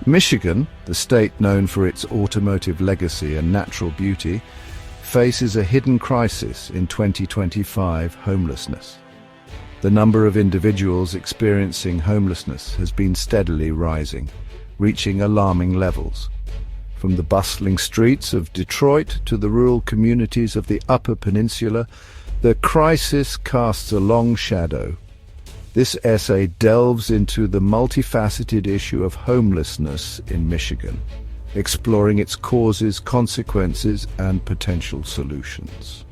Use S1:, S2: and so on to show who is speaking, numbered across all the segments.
S1: Michigan, the state known for its automotive legacy and natural beauty, faces a hidden crisis in 2025: homelessness. The number of individuals experiencing homelessness has been steadily rising, reaching alarming levels. From the bustling streets of Detroit to the rural communities of the Upper Peninsula, the crisis casts a long shadow. This essay delves into the multifaceted issue of homelessness in Michigan, exploring its causes, consequences, and potential solutions.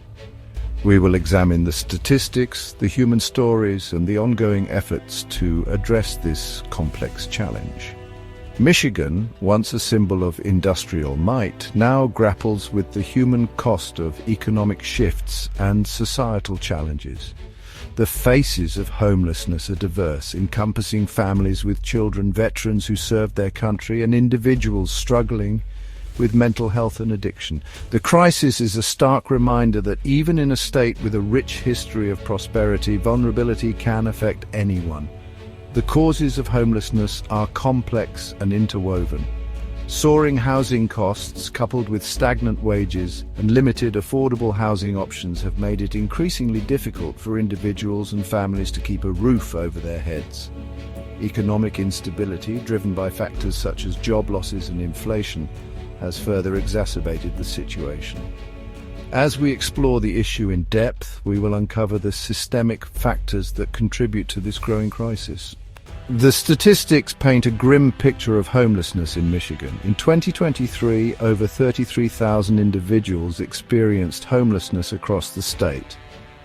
S1: We will examine the statistics, the human stories, and the ongoing efforts to address this complex challenge. Michigan, once a symbol of industrial might, now grapples with the human cost of economic shifts and societal challenges. The faces of homelessness are diverse, encompassing families with children, veterans who served their country, and individuals struggling with mental health and addiction. The crisis is a stark reminder that even in a state with a rich history of prosperity, vulnerability can affect anyone. The causes of homelessness are complex and interwoven. Soaring housing costs, coupled with stagnant wages and limited affordable housing options, have made it increasingly difficult for individuals and families to keep a roof over their heads. Economic instability, driven by factors such as job losses and inflation, has further exacerbated the situation. As we explore the issue in depth, we will uncover the systemic factors that contribute to this growing crisis. The statistics paint a grim picture of homelessness in Michigan. In 2023, over 33,000 individuals experienced homelessness across the state.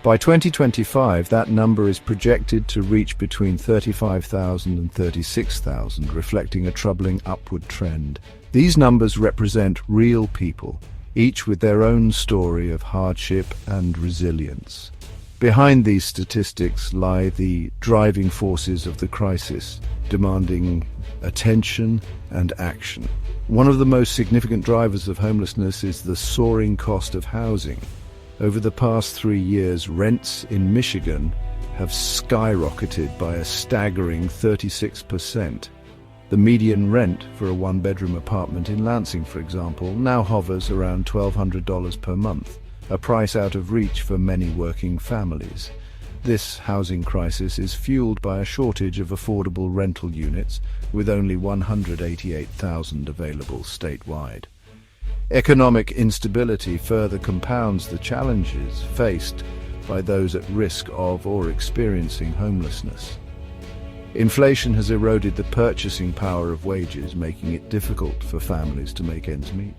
S1: By 2025, that number is projected to reach between 35,000 and 36,000, reflecting a troubling upward trend. These numbers represent real people, each with their own story of hardship and resilience. Behind these statistics lie the driving forces of the crisis, demanding attention and action. One of the most significant drivers of homelessness is the soaring cost of housing. Over the past 3 years, rents in Michigan have skyrocketed by a staggering 36%. The median rent for a one-bedroom apartment in Lansing, for example, now hovers around $1,200 per month, a price out of reach for many working families. This housing crisis is fueled by a shortage of affordable rental units, with only 188,000 available statewide. Economic instability further compounds the challenges faced by those at risk of or experiencing homelessness. Inflation has eroded the purchasing power of wages, making it difficult for families to make ends meet.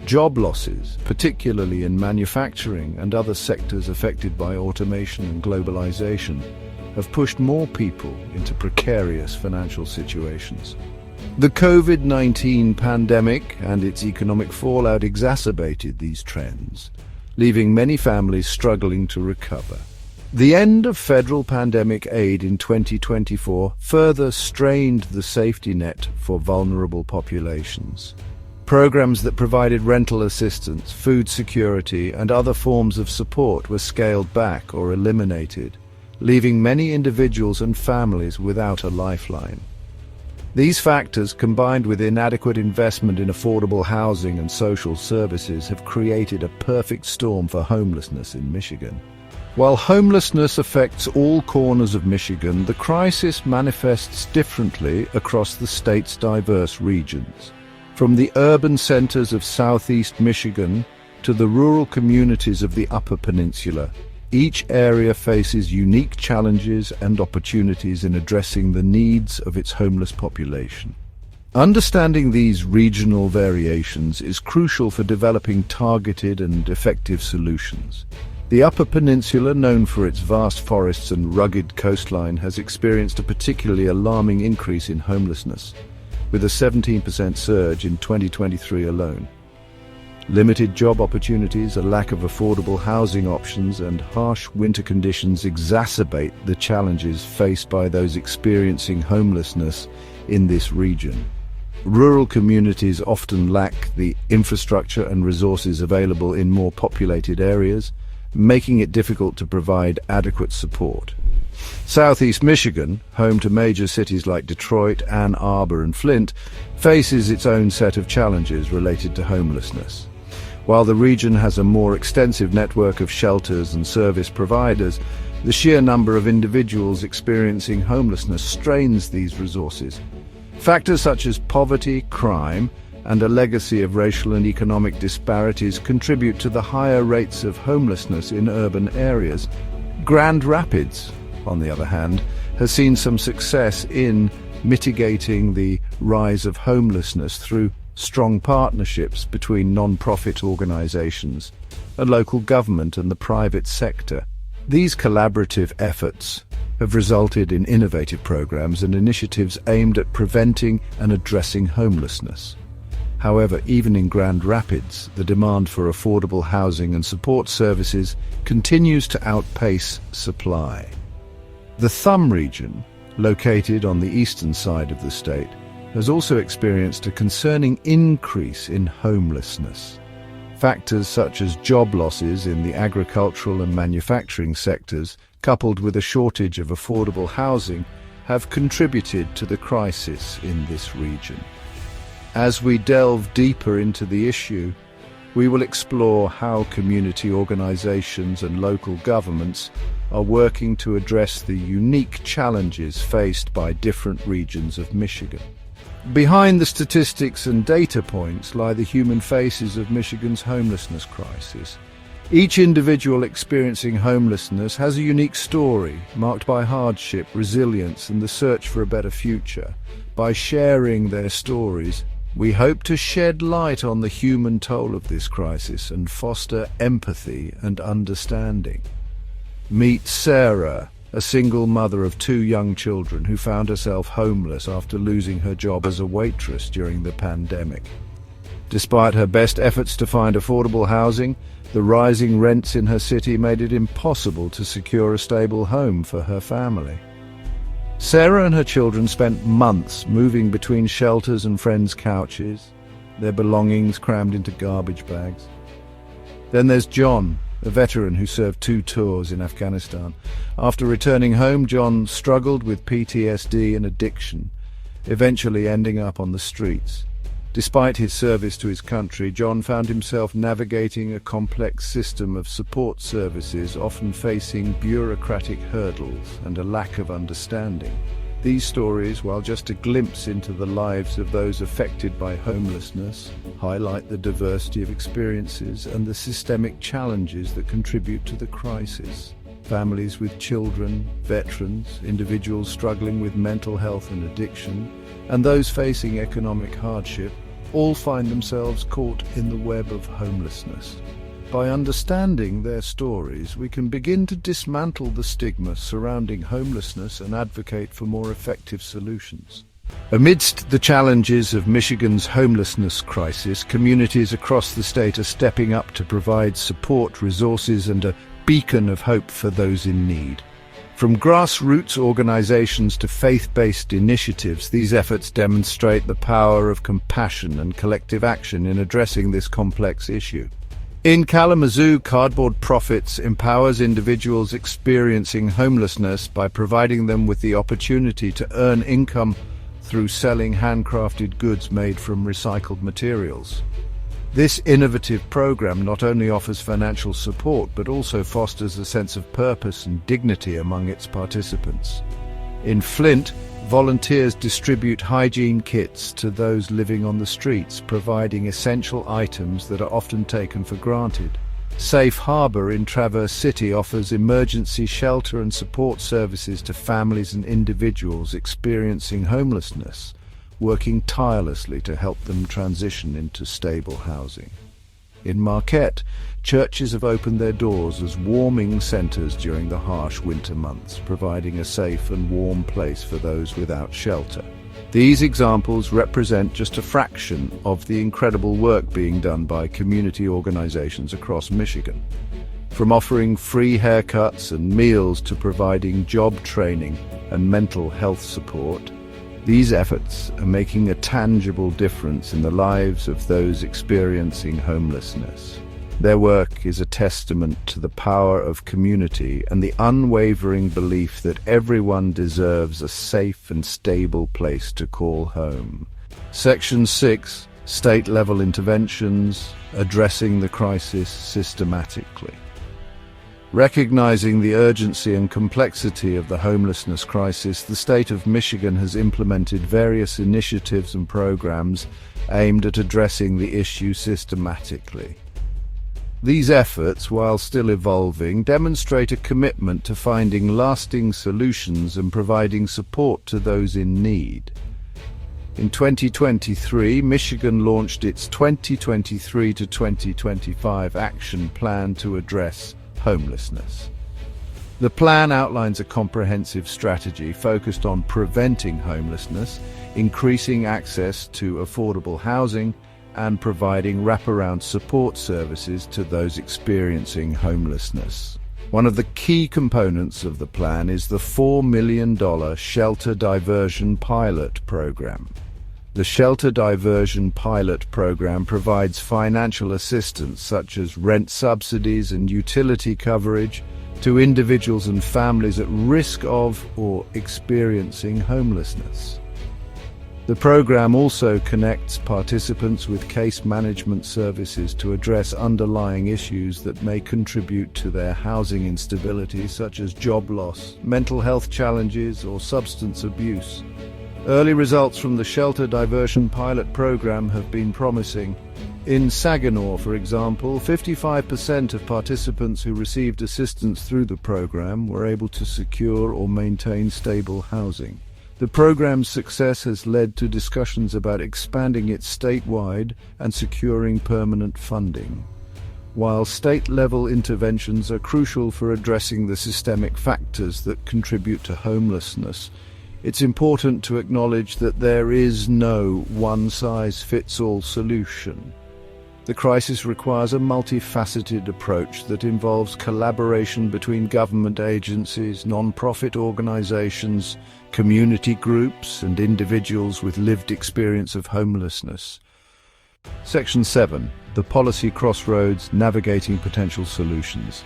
S1: Job losses, particularly in manufacturing and other sectors affected by automation and globalization, have pushed more people into precarious financial situations. The COVID-19 pandemic and its economic fallout exacerbated these trends, leaving many families struggling to recover. The end of federal pandemic aid in 2024 further strained the safety net for vulnerable populations. Programs that provided rental assistance, food security, and other forms of support were scaled back or eliminated, leaving many individuals and families without a lifeline. These factors, combined with inadequate investment in affordable housing and social services, have created a perfect storm for homelessness in Michigan. While homelessness affects all corners of Michigan, the crisis manifests differently across the state's diverse regions. From the urban centers of southeast Michigan to the rural communities of the Upper Peninsula, each area faces unique challenges and opportunities in addressing the needs of its homeless population. Understanding these regional variations is crucial for developing targeted and effective solutions. The Upper Peninsula, known for its vast forests and rugged coastline, has experienced a particularly alarming increase in homelessness, with a 17% surge in 2023 alone. Limited job opportunities, a lack of affordable housing options, and harsh winter conditions exacerbate the challenges faced by those experiencing homelessness in this region. Rural communities often lack the infrastructure and resources available in more populated areas, making it difficult to provide adequate support. Southeast Michigan, home to major cities like Detroit, Ann Arbor, and Flint, faces its own set of challenges related to homelessness. While the region has a more extensive network of shelters and service providers, the sheer number of individuals experiencing homelessness strains these resources. Factors such as poverty, crime, and a legacy of racial and economic disparities contribute to the higher rates of homelessness in urban areas. Grand Rapids, on the other hand, has seen some success in mitigating the rise of homelessness through strong partnerships between non-profit organizations and local government and the private sector. These collaborative efforts have resulted in innovative programs and initiatives aimed at preventing and addressing homelessness. However, even in Grand Rapids, the demand for affordable housing and support services continues to outpace supply. The Thumb region, located on the eastern side of the state, has also experienced a concerning increase in homelessness. Factors such as job losses in the agricultural and manufacturing sectors, coupled with a shortage of affordable housing, have contributed to the crisis in this region. As we delve deeper into the issue, we will explore how community organizations and local governments are working to address the unique challenges faced by different regions of Michigan. Behind the statistics and data points lie the human faces of Michigan's homelessness crisis. Each individual experiencing homelessness has a unique story, marked by hardship, resilience, and the search for a better future. By sharing their stories, we hope to shed light on the human toll of this crisis and foster empathy and understanding. Meet Sarah, a single mother of 2 young children who found herself homeless after losing her job as a waitress during the pandemic. Despite her best efforts to find affordable housing, the rising rents in her city made it impossible to secure a stable home for her family. Sarah and her children spent months moving between shelters and friends' couches, their belongings crammed into garbage bags. Then there's John, a veteran who served 2 tours in Afghanistan. After returning home, John struggled with PTSD and addiction, eventually ending up on the streets. Despite his service to his country, John found himself navigating a complex system of support services, often facing bureaucratic hurdles and a lack of understanding. These stories, while just a glimpse into the lives of those affected by homelessness, highlight the diversity of experiences and the systemic challenges that contribute to the crisis. Families with children, veterans, individuals struggling with mental health and addiction, and those facing economic hardship, all find themselves caught in the web of homelessness. By understanding their stories, we can begin to dismantle the stigma surrounding homelessness and advocate for more effective solutions. Amidst the challenges of Michigan's homelessness crisis, communities across the state are stepping up to provide support, resources, and a beacon of hope for those in need. From grassroots organizations to faith-based initiatives, these efforts demonstrate the power of compassion and collective action in addressing this complex issue. In Kalamazoo, Cardboard Profits empowers individuals experiencing homelessness by providing them with the opportunity to earn income through selling handcrafted goods made from recycled materials. This innovative program not only offers financial support but also fosters a sense of purpose and dignity among its participants. In Flint, volunteers distribute hygiene kits to those living on the streets, providing essential items that are often taken for granted. Safe Harbor in Traverse City offers emergency shelter and support services to families and individuals experiencing homelessness, working tirelessly to help them transition into stable housing. In Marquette, churches have opened their doors as warming centers during the harsh winter months, providing a safe and warm place for those without shelter. These examples represent just a fraction of the incredible work being done by community organizations across Michigan. From offering free haircuts and meals to providing job training and mental health support, these efforts are making a tangible difference in the lives of those experiencing homelessness. Their work is a testament to the power of community and the unwavering belief that everyone deserves a safe and stable place to call home. Section 6. State-level interventions, addressing the crisis systematically. Recognizing the urgency and complexity of the homelessness crisis, the state of Michigan has implemented various initiatives and programs aimed at addressing the issue systematically. These efforts, while still evolving, demonstrate a commitment to finding lasting solutions and providing support to those in need. In 2023, Michigan launched its 2023 to 2025 action plan to address homelessness. The plan outlines a comprehensive strategy focused on preventing homelessness, increasing access to affordable housing, and providing wraparound support services to those experiencing homelessness. One of the key components of the plan is the $4 million Shelter Diversion Pilot Program. The Shelter Diversion Pilot Program provides financial assistance such as rent subsidies and utility coverage to individuals and families at risk of or experiencing homelessness. The program also connects participants with case management services to address underlying issues that may contribute to their housing instability, such as job loss, mental health challenges, or substance abuse. Early results from the Shelter Diversion Pilot Program have been promising. In Saginaw, for example, 55% of participants who received assistance through the program were able to secure or maintain stable housing. The program's success has led to discussions about expanding it statewide and securing permanent funding. While state-level interventions are crucial for addressing the systemic factors that contribute to homelessness, it's important to acknowledge that there is no one-size-fits-all solution. The crisis requires a multifaceted approach that involves collaboration between government agencies, non-profit organizations, community groups, and individuals with lived experience of homelessness. Section 7. The Policy Crossroads, Navigating Potential Solutions.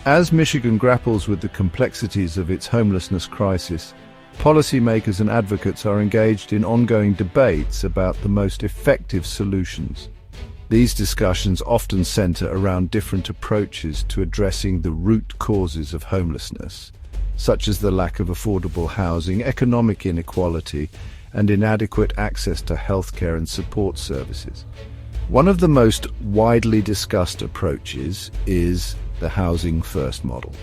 S1: As Michigan grapples with the complexities of its homelessness crisis, policymakers and advocates are engaged in ongoing debates about the most effective solutions. These discussions often center around different approaches to addressing the root causes of homelessness, such as the lack of affordable housing, economic inequality, and inadequate access to healthcare and support services. One of the most widely discussed approaches is the Housing First model.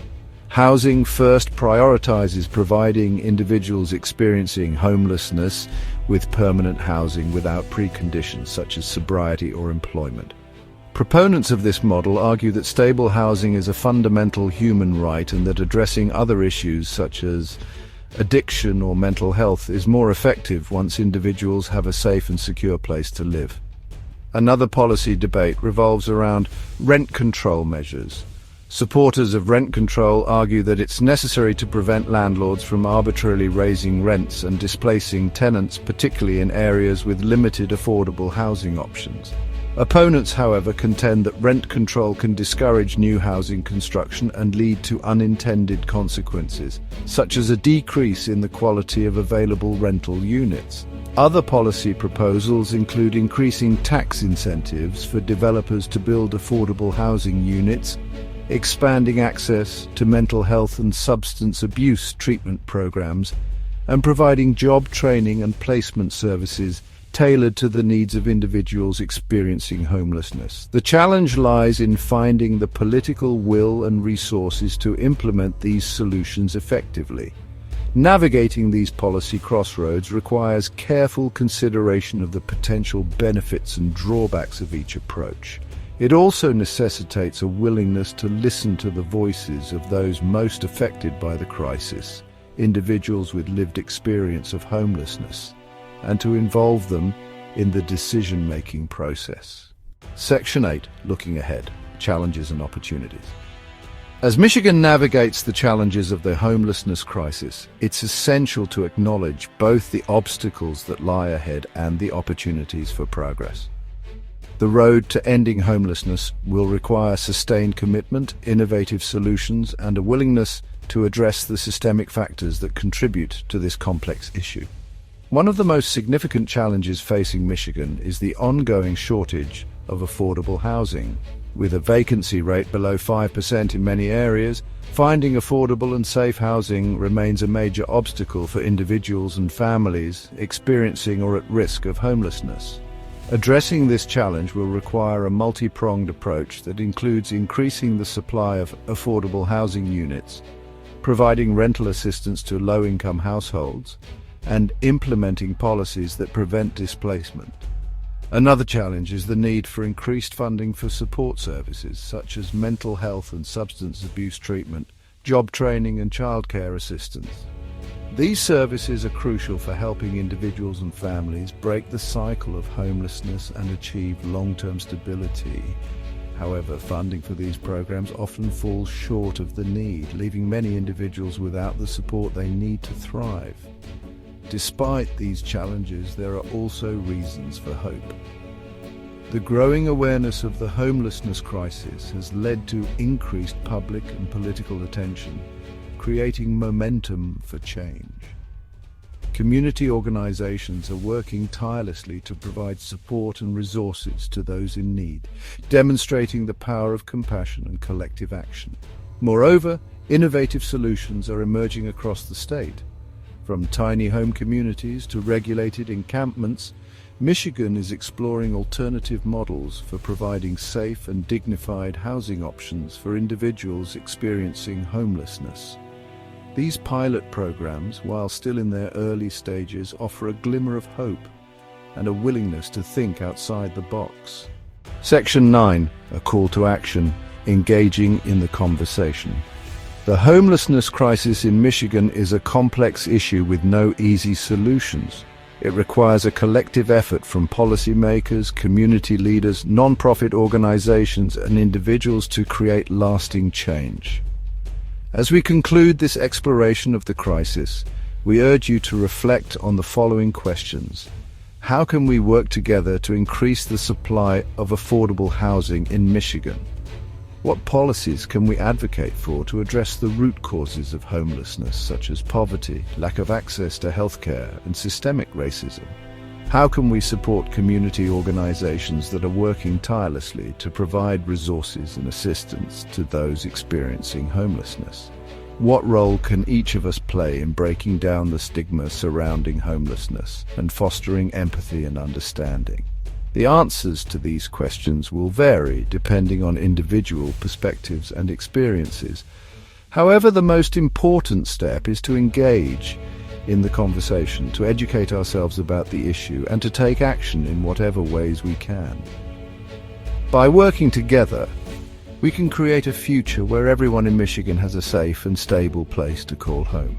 S1: Housing First prioritizes providing individuals experiencing homelessness with permanent housing without preconditions such as sobriety or employment. Proponents of this model argue that stable housing is a fundamental human right and that addressing other issues such as addiction or mental health is more effective once individuals have a safe and secure place to live. Another policy debate revolves around rent control measures. Supporters of rent control argue that it's necessary to prevent landlords from arbitrarily raising rents and displacing tenants, particularly in areas with limited affordable housing options. Opponents, however, contend that rent control can discourage new housing construction and lead to unintended consequences, such as a decrease in the quality of available rental units. Other policy proposals include increasing tax incentives for developers to build affordable housing units, expanding access to mental health and substance abuse treatment programs, and providing job training and placement services tailored to the needs of individuals experiencing homelessness. The challenge lies in finding the political will and resources to implement these solutions effectively. Navigating these policy crossroads requires careful consideration of the potential benefits and drawbacks of each approach. It also necessitates a willingness to listen to the voices of those most affected by the crisis, individuals with lived experience of homelessness, and to involve them in the decision-making process. Section 8. Looking ahead. Challenges and opportunities. As Michigan navigates the challenges of the homelessness crisis, it's essential to acknowledge both the obstacles that lie ahead and the opportunities for progress. The road to ending homelessness will require sustained commitment, innovative solutions, and a willingness to address the systemic factors that contribute to this complex issue. One of the most significant challenges facing Michigan is the ongoing shortage of affordable housing. With a vacancy rate below 5% in many areas, finding affordable and safe housing remains a major obstacle for individuals and families experiencing or at risk of homelessness. Addressing this challenge will require a multi-pronged approach that includes increasing the supply of affordable housing units, providing rental assistance to low-income households, and implementing policies that prevent displacement. Another challenge is the need for increased funding for support services such as mental health and substance abuse treatment, job training and childcare assistance. These services are crucial for helping individuals and families break the cycle of homelessness and achieve long-term stability. However, funding for these programs often falls short of the need, leaving many individuals without the support they need to thrive. Despite these challenges, there are also reasons for hope. The growing awareness of the homelessness crisis has led to increased public and political attention, creating momentum for change. Community organizations are working tirelessly to provide support and resources to those in need, demonstrating the power of compassion and collective action. Moreover, innovative solutions are emerging across the state. From tiny home communities to regulated encampments, Michigan is exploring alternative models for providing safe and dignified housing options for individuals experiencing homelessness. These pilot programs, while still in their early stages, offer a glimmer of hope and a willingness to think outside the box. Section 9, a call to action, engaging in the conversation. The homelessness crisis in Michigan is a complex issue with no easy solutions. It requires a collective effort from policymakers, community leaders, non-profit organizations, and individuals to create lasting change. As we conclude this exploration of the crisis, we urge you to reflect on the following questions. How can we work together to increase the supply of affordable housing in Michigan? What policies can we advocate for to address the root causes of homelessness, such as poverty, lack of access to healthcare, and systemic racism? How can we support community organizations that are working tirelessly to provide resources and assistance to those experiencing homelessness? What role can each of us play in breaking down the stigma surrounding homelessness and fostering empathy and understanding? The answers to these questions will vary depending on individual perspectives and experiences. However, the most important step is to engage in the conversation, to educate ourselves about the issue, and to take action in whatever ways we can. By working together, we can create a future where everyone in Michigan has a safe and stable place to call home.